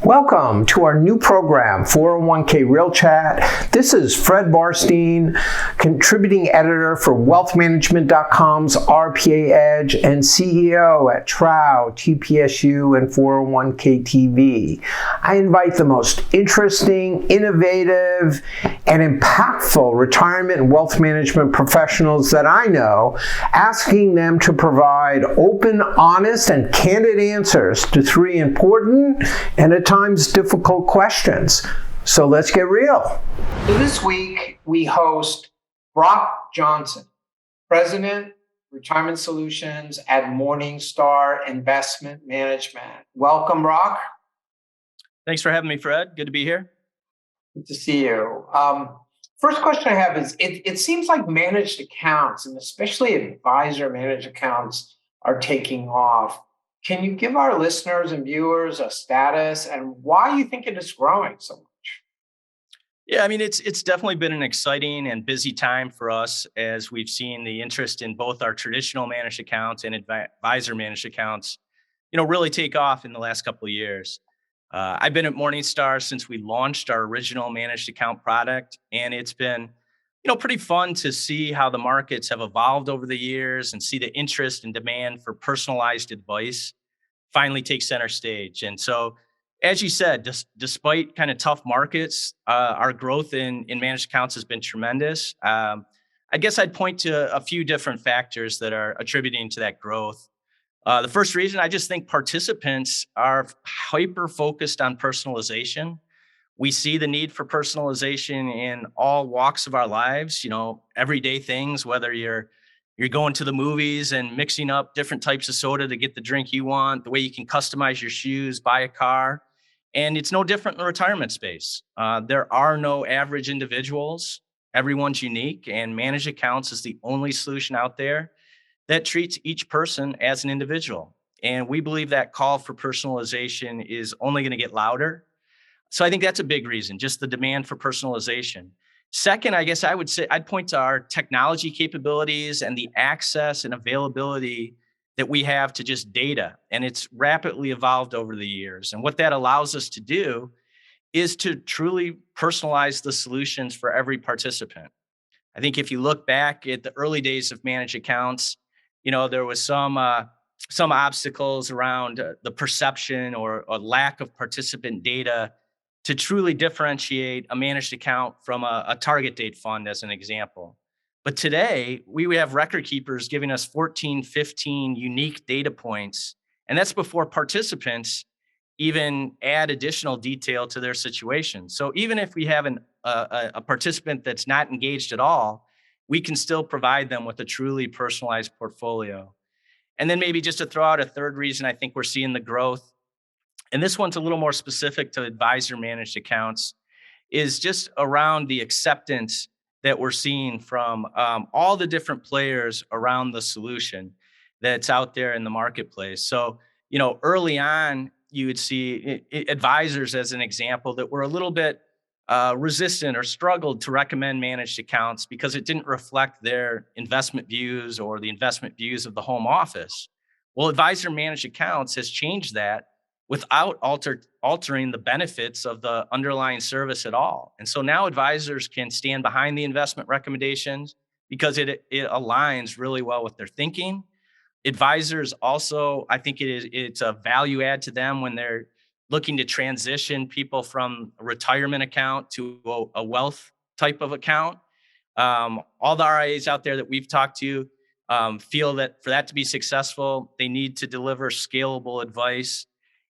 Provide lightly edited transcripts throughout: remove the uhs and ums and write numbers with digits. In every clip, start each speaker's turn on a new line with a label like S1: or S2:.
S1: Welcome to our new program, 401k Real Chat. This is Fred Barstein, contributing editor for wealthmanagement.com's RPA Edge and CEO at Trow, TPSU, and 401k TV. I invite the most interesting, innovative, and impactful retirement and wealth management professionals that I know, asking them to provide open, honest, and candid answers to three important and at times difficult questions. So let's get real. This week, we host Brock Johnson, President, Retirement Solutions at Morningstar Investment Management. Welcome, Brock.
S2: Thanks for having me, Fred. Good to be here.
S1: Good to see you. First question I have is, it seems like managed accounts, and especially advisor managed accounts, are taking off. Can you give our listeners and viewers a status and why you think it is growing so much?
S2: Yeah, I mean, it's definitely been an exciting and busy time for us as we've seen the interest in both our traditional managed accounts and advisor managed accounts, really take off in the last couple of years. I've been at Morningstar since we launched our original managed account product, and it's been, pretty fun to see how the markets have evolved over the years and see the interest and demand for personalized advice finally take center stage. And so, as you said, despite kind of tough markets, our growth in managed accounts has been tremendous. I guess I'd point to a few different factors that are attributing to that growth. The first reason, I just think participants are hyper-focused on personalization. We see the need for personalization in all walks of our lives, everyday things, whether you're going to the movies and mixing up different types of soda to get the drink you want, the way you can customize your shoes, buy a car. And it's no different in the retirement space. There are no average individuals. Everyone's unique, and managed accounts is the only solution out there that treats each person as an individual. And we believe that call for personalization is only going to get louder. So I think that's a big reason, just the demand for personalization. Second, I guess I would say I'd point to our technology capabilities and the access and availability that we have to just data. And it's rapidly evolved over the years. And what that allows us to do is to truly personalize the solutions for every participant. I think if you look back at the early days of managed accounts, there was some obstacles around the perception or lack of participant data to truly differentiate a managed account from a target date fund, as an example. But today, we have record keepers giving us 14, 15 unique data points, and that's before participants even add additional detail to their situation. So even if we have a participant that's not engaged at all, we can still provide them with a truly personalized portfolio. And then maybe just to throw out a third reason I think we're seeing the growth, and this one's a little more specific to advisor managed accounts, is just around the acceptance that we're seeing from all the different players around the solution that's out there in the marketplace. So, early on, you would see advisors, as an example, that were a little bit resistant or struggled to recommend managed accounts because it didn't reflect their investment views or the investment views of the home office. Well, advisor managed accounts has changed that without altering the benefits of the underlying service at all. And so now advisors can stand behind the investment recommendations because it aligns really well with their thinking. Advisors also, I think it's a value add to them when they're looking to transition people from a retirement account to a wealth type of account. All the RIAs out there that we've talked to feel that for that to be successful, they need to deliver scalable advice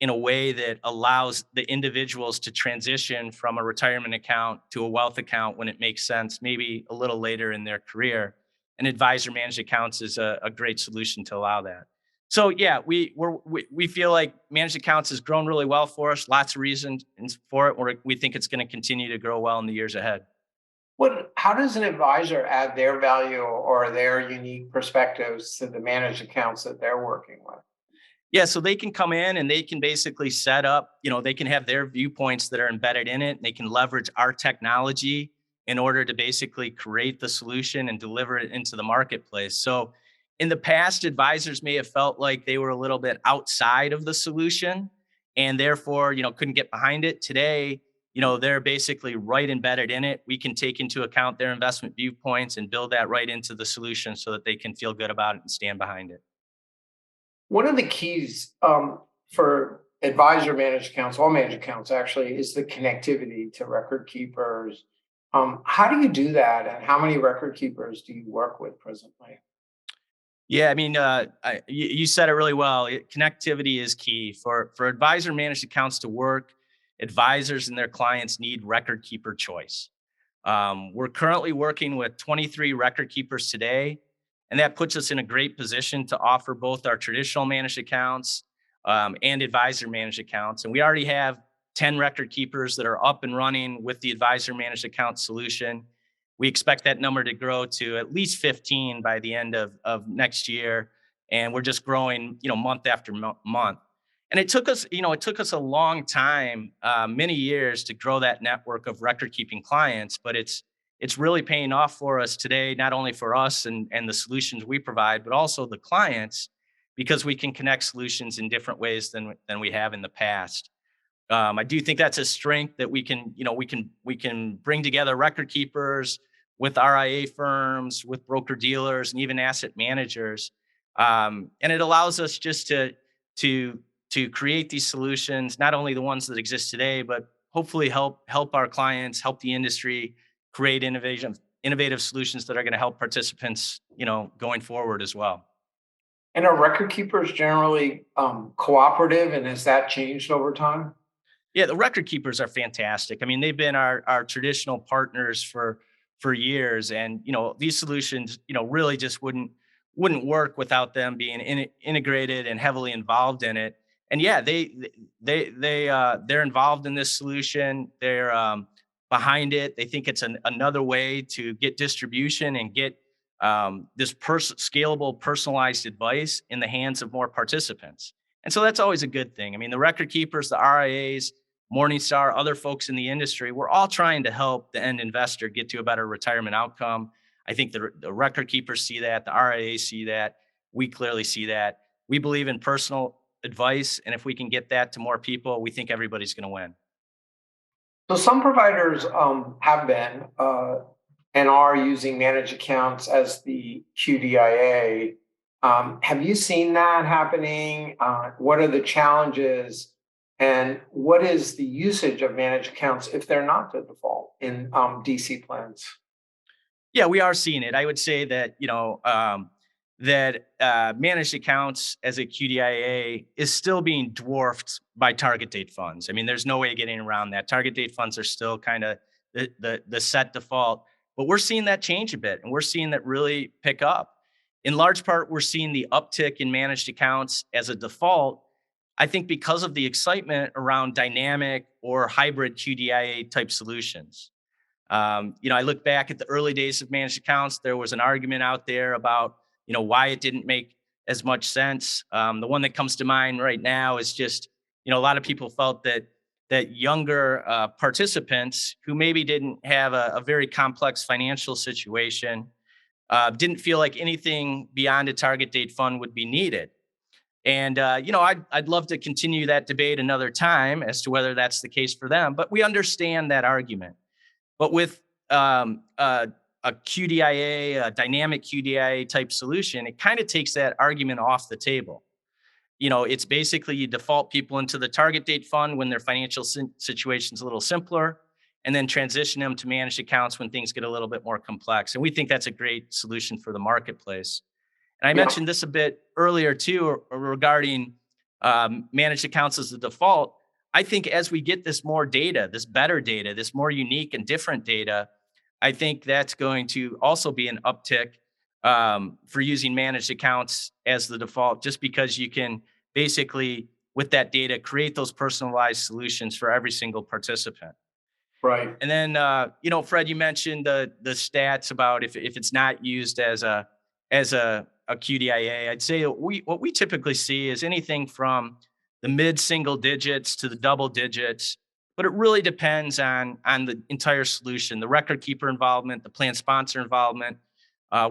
S2: in a way that allows the individuals to transition from a retirement account to a wealth account when it makes sense, maybe a little later in their career. And advisor managed accounts is a great solution to allow that. So yeah, we feel like managed accounts has grown really well for us. Lots of reasons for it. We think it's going to continue to grow well in the years ahead.
S1: How does an advisor add their value or their unique perspectives to the managed accounts that they're working with?
S2: Yeah, so they can come in and they can basically set up, they can have their viewpoints that are embedded in it. They can leverage our technology in order to basically create the solution and deliver it into the marketplace. So in the past, advisors may have felt like they were a little bit outside of the solution. and therefore, couldn't get behind it. Today, they're basically right embedded in it. We can take into account their investment viewpoints and build that right into the solution so that they can feel good about it and stand behind it.
S1: One of the keys for advisor managed accounts, all managed accounts actually, is the connectivity to record keepers. How do you do that, and how many record keepers do you work with presently?
S2: Yeah, I mean, you said it really well. Connectivity is key for advisor managed accounts to work. Advisors and their clients need record keeper choice. We're currently working with 23 record keepers today, and that puts us in a great position to offer both our traditional managed accounts and advisor managed accounts. And we already have 10 record keepers that are up and running with the advisor managed account solution. We expect that number to grow to at least 15 by the end of next year. And we're just growing, month after month. And it took us a long time, many years to grow that network of record keeping clients, but it's really paying off for us today, not only for us and the solutions we provide, but also the clients, because we can connect solutions in different ways than we have in the past. I do think that's a strength that we can bring together record keepers with RIA firms, with broker dealers, and even asset managers, and it allows us just to to create these solutions, not only the ones that exist today, but hopefully help our clients, help the industry create innovative solutions that are going to help participants, going forward as well.
S1: And are record keepers generally cooperative, and has that changed over time?
S2: Yeah, the record keepers are fantastic. I mean, they've been our traditional partners for years, and these solutions, really just wouldn't work without them being integrated and heavily involved in it. And yeah, they're involved in this solution. They're behind it. They think it's another way to get distribution and get this scalable, personalized advice in the hands of more participants. And so that's always a good thing. I mean, the record keepers, the RIAs, Morningstar, other folks in the industry, we're all trying to help the end investor get to a better retirement outcome. I think the record keepers see that, the RIAs see that, we clearly see that. We believe in personal advice, and if we can get that to more people, we think everybody's going to win.
S1: So some providers have been and are using managed accounts as the QDIA. Have you seen that happening? What are the challenges? And what is the usage of managed accounts if they're not the default in DC plans?
S2: Yeah, we are seeing it. I would say that managed accounts as a QDIA is still being dwarfed by target date funds. I mean, there's no way of getting around that. Target date funds are still kind of the set default, but we're seeing that change a bit, and we're seeing that really pick up. In large part, we're seeing the uptick in managed accounts as a default. I think because of the excitement around dynamic or hybrid QDIA type solutions. I look back at the early days of managed accounts. There was an argument out there about, why it didn't make as much sense. The one that comes to mind right now is just, a lot of people felt that younger participants who maybe didn't have a very complex financial situation didn't feel like anything beyond a target date fund would be needed. And I'd love to continue that debate another time as to whether that's the case for them. But we understand that argument. But with a QDIA, a dynamic QDIA type solution, it kind of takes that argument off the table. It's basically you default people into the target date fund when their financial situation's a little simpler, and then transition them to managed accounts when things get a little bit more complex. And we think that's a great solution for the marketplace. And I
S1: Yeah.
S2: mentioned this a bit earlier too, regarding managed accounts as the default. I think as we get this more data, this better data, this more unique and different data, I think that's going to also be an uptick for using managed accounts as the default, just because you can basically, with that data, create those personalized solutions for every single participant.
S1: Right.
S2: And then, Fred, you mentioned the stats about if it's not used as a QDIA. I'd say what we typically see is anything from the mid single digits to the double digits, but it really depends on the entire solution, the record keeper involvement, the plan sponsor involvement.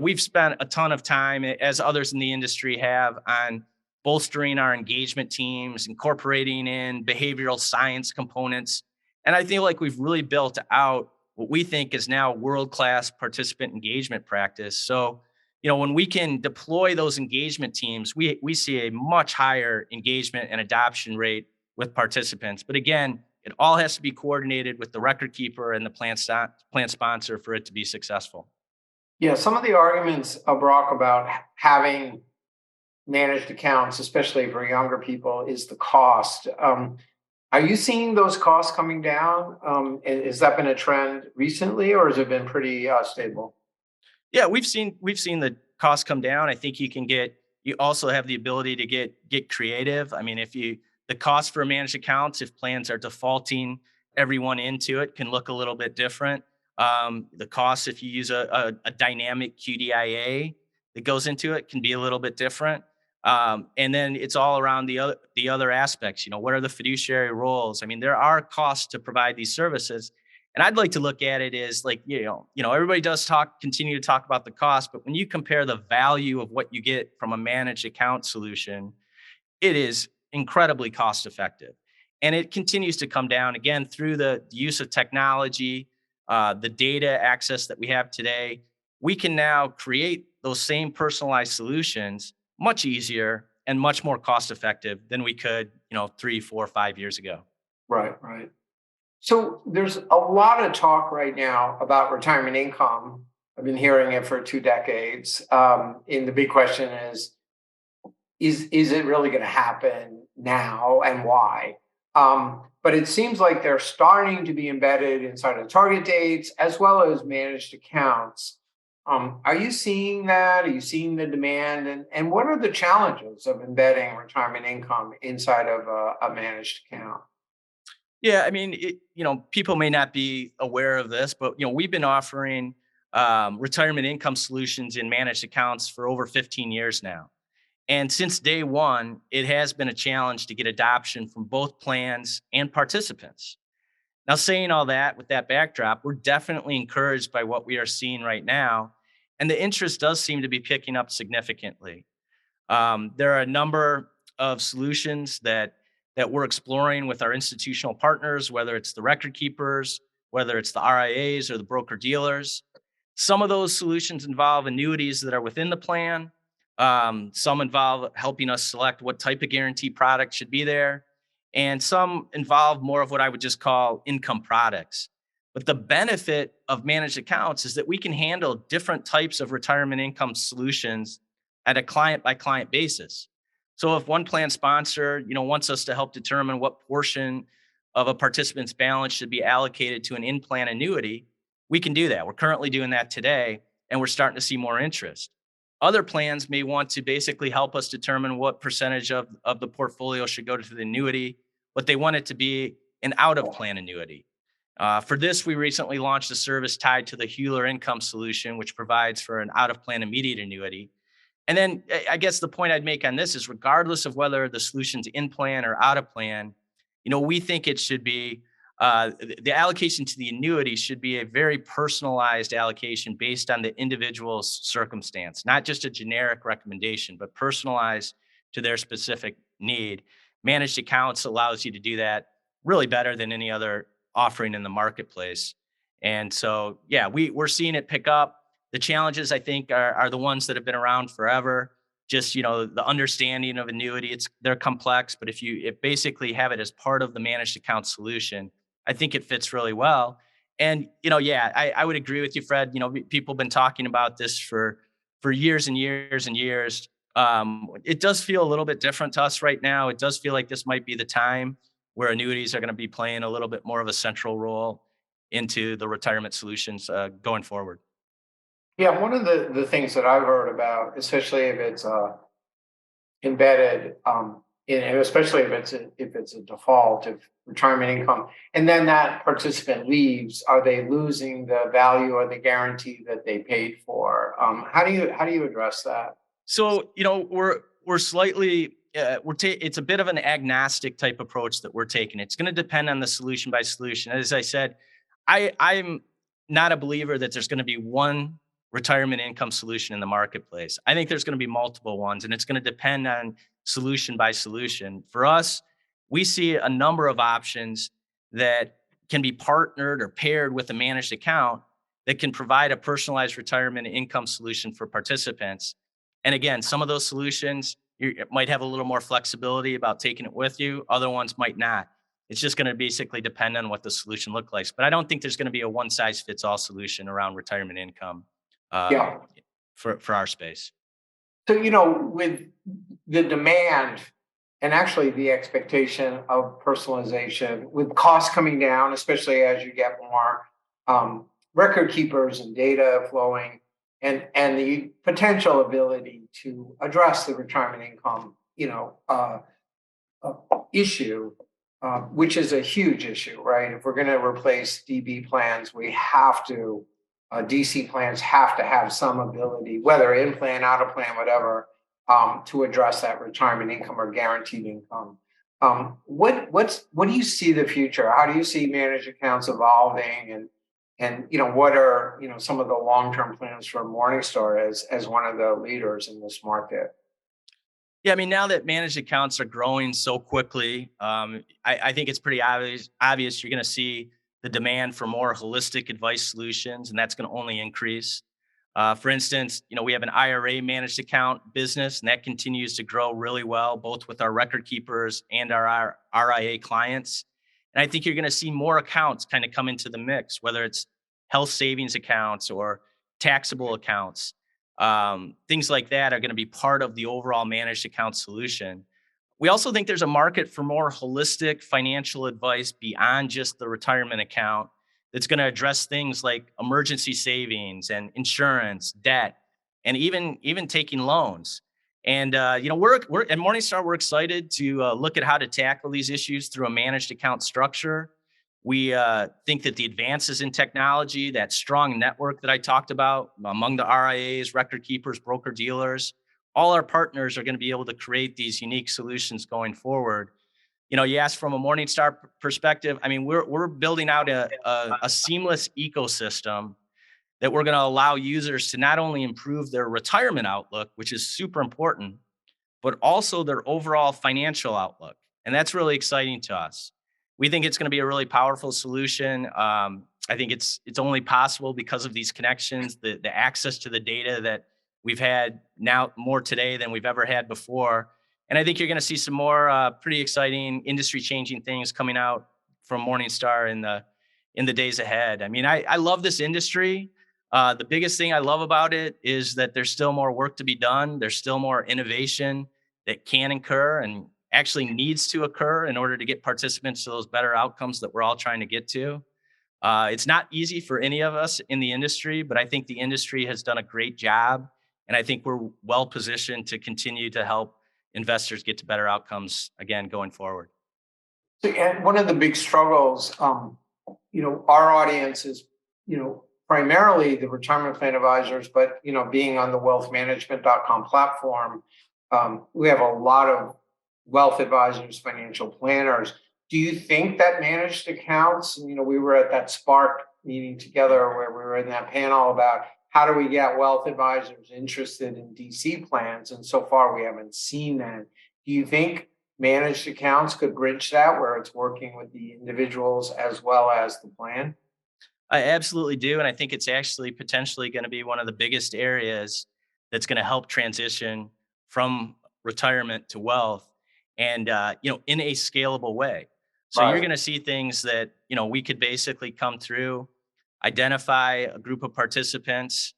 S2: We've spent a ton of time, as others in the industry have, on bolstering our engagement teams, incorporating in behavioral science components. And I feel like we've really built out what we think is now world-class participant engagement practice. So, when we can deploy those engagement teams, we see a much higher engagement and adoption rate with participants. But again, it all has to be coordinated with the record keeper and the plan sponsor for it to be successful.
S1: Yeah, some of the arguments, Brock, about having managed accounts, especially for younger people, is the cost. Are you seeing those costs coming down? Has that been a trend recently, or has it been pretty stable?
S2: Yeah, we've seen the costs come down. I think you also have the ability to get creative. I mean, if you the cost for managed accounts, if plans are defaulting everyone into it, can look a little bit different. The cost if you use a dynamic QDIA that goes into it can be a little bit different. And then it's all around the other aspects. What are the fiduciary roles? I mean, there are costs to provide these services, and I'd like to look at it as like, everybody does continue to talk about the cost, but when you compare the value of what you get from a managed account solution, it is incredibly cost effective. And it continues to come down again through the use of technology, the data access that we have today. We can now create those same personalized solutions much easier and much more cost effective than we could, 3, 4, 5 years ago.
S1: Right, right. So there's a lot of talk right now about retirement income. I've been hearing it for 2 decades. And the big question is it really going to happen now, and why? But it seems like they're starting to be embedded inside of target dates as well as managed accounts. Are you seeing that? Are you seeing the demand? And what are the challenges of embedding retirement income inside of a managed account?
S2: Yeah, I mean, people may not be aware of this, but we've been offering retirement income solutions in managed accounts for over 15 years now. And since day one, it has been a challenge to get adoption from both plans and participants. Now, saying all that with that backdrop, we're definitely encouraged by what we are seeing right now. And the interest does seem to be picking up significantly. There are a number of solutions that we're exploring with our institutional partners, whether it's the record keepers, whether it's the RIAs or the broker dealers. Some of those solutions involve annuities that are within the plan. Some involve helping us select what type of guarantee product should be there. And some involve more of what I would just call income products. But the benefit of managed accounts is that we can handle different types of retirement income solutions at a client by client basis. So if one plan sponsor, wants us to help determine what portion of a participant's balance should be allocated to an in-plan annuity, we can do that. We're currently doing that today, and we're starting to see more interest. Other plans may want to basically help us determine what percentage of the portfolio should go to the annuity, but they want it to be an out of plan annuity. For this, we recently launched a service tied to the Hewler Income Solution, which provides for an out of plan immediate annuity. And then I guess the point I'd make on this is regardless of whether the solution's in plan or out of plan, we think it should be the allocation to the annuity should be a very personalized allocation based on the individual's circumstance, not just a generic recommendation, but personalized to their specific need. Managed accounts allows you to do that really better than any other offering in the marketplace. And so, yeah, we're seeing it pick up. The challenges, I think, are the ones that have been around forever. Just the understanding of annuity, they're complex, but if basically have it as part of the managed account solution, I think it fits really well. And yeah, I would agree with you, Fred. People have been talking about this for years and years and years. It does feel a little bit different to us right now. It does feel like this might be the time where annuities are going to be playing a little bit more of a central role into the retirement solutions going forward.
S1: Yeah, one of the things that I've heard about, especially if it's embedded, and especially if it's a default of retirement income, and then that participant leaves, are they losing the value or the guarantee that they paid for? How do you address that?
S2: So we're slightly it's a bit of an agnostic type approach that we're taking. It's going to depend on the solution by solution. As I said, I'm not a believer that there's going to be one retirement income solution in the marketplace. I think there's going to be multiple ones, and it's going to depend on solution by solution. For us, we see a number of options that can be partnered or paired with a managed account that can provide a personalized retirement income solution for participants. And again, some of those solutions you might have a little more flexibility about taking it with you. Other ones might not. It's just going to basically depend on what the solution looks like. But I don't think there's going to be a one size fits all solution around retirement income um,
S1: Yeah.
S2: for our space.
S1: So, with the demand and actually the expectation of personalization, with costs coming down, especially as you get more record keepers and data flowing, and the potential ability to address the retirement income, issue, which is a huge issue, right? If we're going to replace DB plans, we have to, DC plans have to have some ability, whether in plan, out of plan, whatever, to address that retirement income or guaranteed income. What do you see the future? How do you see managed accounts evolving, and what are some of the long term plans for Morningstar as one of the leaders in this market?
S2: Yeah, I mean, now that managed accounts are growing so quickly, I think it's pretty obvious you're going to see the demand for more holistic advice solutions, and that's going to only increase. For instance, we have an IRA managed account business, and that continues to grow really well, both with our record keepers and our RIA clients. And I think you're going to see more accounts kind of come into the mix, whether it's health savings accounts or taxable accounts. Things like that are going to be part of the overall managed account solution. We also think there's a market for more holistic financial advice beyond just the retirement account that's going to address things like emergency savings and insurance, debt, and even taking loans. And we're at Morningstar. We're excited to look at how to tackle these issues through a managed account structure. We think that the advances in technology, that strong network that I talked about among the RIAs, record keepers, broker dealers, all our partners are going to be able to create these unique solutions going forward. You asked from a Morningstar perspective. I mean, we're building out a seamless ecosystem that we're going to allow users to not only improve their retirement outlook, which is super important, but also their overall financial outlook. And that's really exciting to us. We think it's going to be a really powerful solution. I think it's only possible because of these connections, the access to the data that we've had now more today than we've ever had before. And I think you're going to see some more pretty exciting industry changing things coming out from Morningstar in the days ahead. I mean, I love this industry. The biggest thing I love about it is that there's still more work to be done. There's still more innovation that can occur and actually needs to occur in order to get participants to those better outcomes that we're all trying to get to. It's not easy for any of us in the industry, but I think the industry has done a great job. And I think we're well positioned to continue to help investors get to better outcomes again going forward.
S1: And one of the big struggles, our audience is, primarily the retirement plan advisors, but, being on the wealthmanagement.com platform, we have a lot of wealth advisors, financial planners. Do you think that managed accounts, we were at that Spark meeting together where we were in that panel about how do we get wealth advisors interested in DC plans? And so far we haven't seen that. Do you think managed accounts could bridge that where it's working with the individuals as well as the plan?
S2: I absolutely do. And I think it's actually potentially going to be one of the biggest areas that's going to help transition from retirement to wealth and, in a scalable way. So you're
S1: Right.
S2: going to see things that, we could basically come through, identify a group of participants,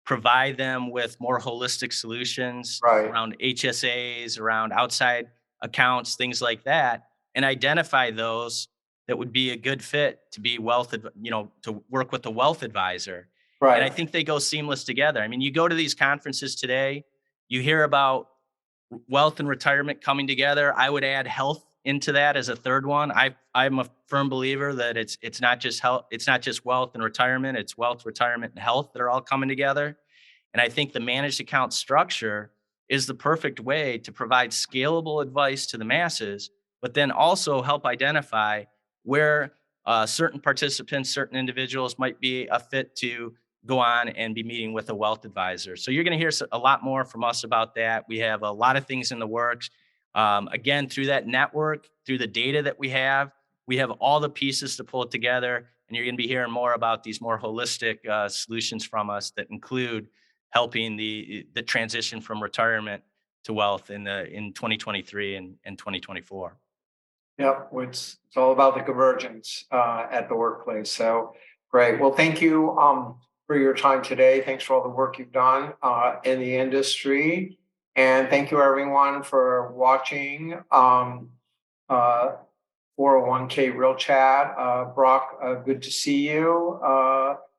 S2: provide them with more holistic solutions
S1: Right.
S2: around HSAs, around outside accounts, things like that, and identify those that would be a good fit to be to work with the wealth advisor. And I
S1: Right.
S2: think they go seamless together. I mean, you go to these conferences today, you hear about wealth and retirement coming together. I would add health into that as a third one. I'm a firm believer that it's not just health, it's not just wealth and retirement, it's wealth, retirement, and health that are all coming together. And I think the managed account structure is the perfect way to provide scalable advice to the masses, but then also help identify where certain participants, certain individuals might be a fit to go on and be meeting with a wealth advisor. So you're going to hear a lot more from us about that. We have a lot of things in the works. Again, through that network, through the data that we have all the pieces to pull it together. And you're going to be hearing more about these more holistic solutions from us that include helping the transition from retirement to wealth in 2023 and 2024.
S3: Yep, it's all about the convergence at the workplace. So great. Well, thank you for your time today. Thanks for all the work you've done in the industry. And thank you, everyone, for watching 401k Real Chat. Brock, good to see you,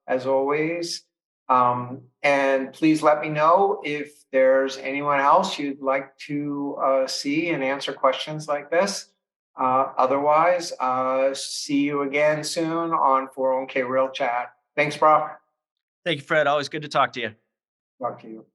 S3: as always. And please let me know if there's anyone else you'd like to see and answer questions like this. Otherwise, see you again soon on 401k Real Chat. Thanks, Brock.
S2: Thank you, Fred. Always good to talk to you.
S3: Talk to you.